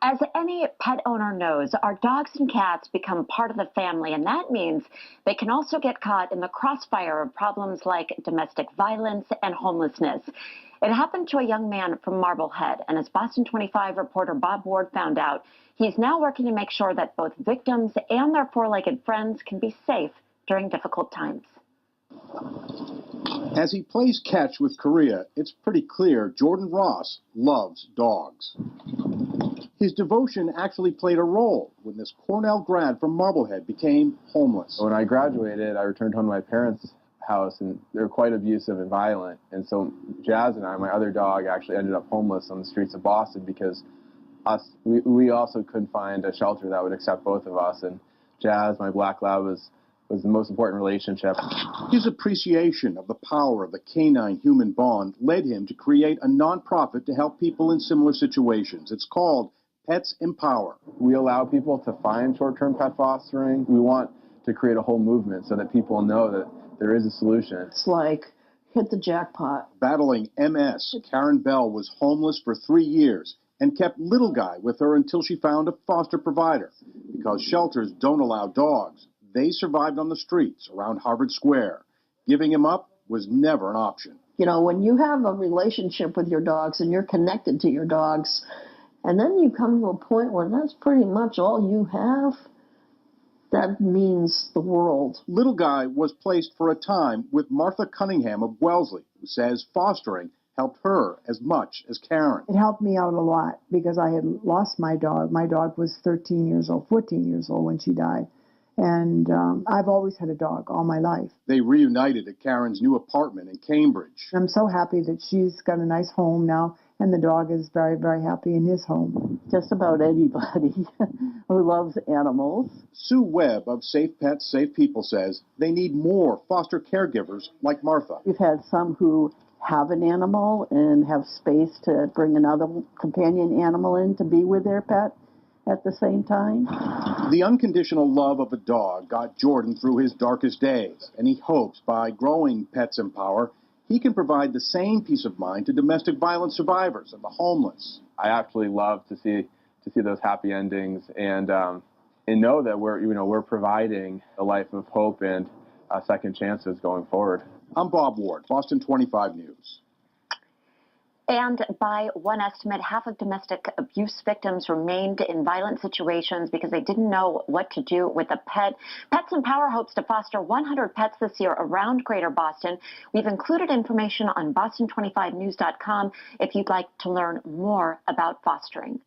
As any pet owner knows, our dogs and cats become part of the family, and that means they can also get caught in the crossfire of problems like domestic violence and homelessness. It happened to a young man from Marblehead, and as Boston 25 reporter Bob Ward found out, he's now working to make sure that both victims and their four-legged friends can be safe during difficult times. As he plays catch with Korea, it's pretty clear Jordan Ross loves dogs. His devotion actually played a role when this Cornell grad from Marblehead became homeless. When I graduated, I returned home to my parents' house, and they were quite abusive and violent. And so Jazz and I, my other dog, actually ended up homeless on the streets of Boston because we also couldn't find a shelter that would accept both of us. And Jazz, my black lab, was the most important relationship. His appreciation of the power of the canine-human bond led him to create a nonprofit to help people in similar situations. It's called PetsEmpower. We allow people to find short-term pet fostering. We want to create a whole movement so that people know that there is a solution. It's like hit the jackpot. Battling MS, Karen Bell was homeless for 3 years and kept Little Guy with her until she found a foster provider. Because shelters don't allow dogs, they survived on the streets around Harvard Square. Giving him up was never an option. You know, when you have a relationship with your dogs and you're connected to your dogs, and then you come to a point where that's pretty much all you have, that means the world. Little Guy was placed for a time with Martha Cunningham of Wellesley, who says fostering helped her as much as Karen. It helped me out a lot because I had lost my dog. My dog was 13 years old, 14 years old when she died. And I've always had a dog all my life. They reunited at Karen's new apartment in Cambridge. I'm so happy that she's got a nice home now, and the dog is very, very happy in his home. Just about anybody who loves animals. Sue Webb of Safe Pets, Safe People says they need more foster caregivers like Martha. We've had some who have an animal and have space to bring another companion animal in to be with their pet at the same time. The unconditional love of a dog got Jordan through his darkest days, and he hopes by growing PetsEmpower, he can provide the same peace of mind to domestic violence survivors and the homeless. I actually love to see those happy endings and know that we're providing a life of hope and second chances going forward. I'm Bob Ward, Boston 25 News. And by one estimate, half of domestic abuse victims remained in violent situations because they didn't know what to do with a pet. PetsEmpower hopes to foster 100 pets this year around Greater Boston. We've included information on Boston25news.com if you'd like to learn more about fostering.